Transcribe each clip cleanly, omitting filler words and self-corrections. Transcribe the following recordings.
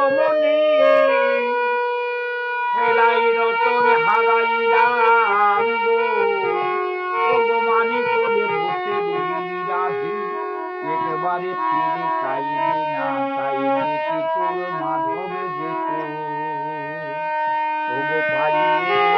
মনি হেলাই রতন হারাইলাম গো ওগো মানি করে বসে রইলি রাধি একবারে ফিরে চাইলি না চাইলি কি তোর মাধব যেত ওগো পাইলে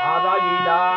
হারাইলা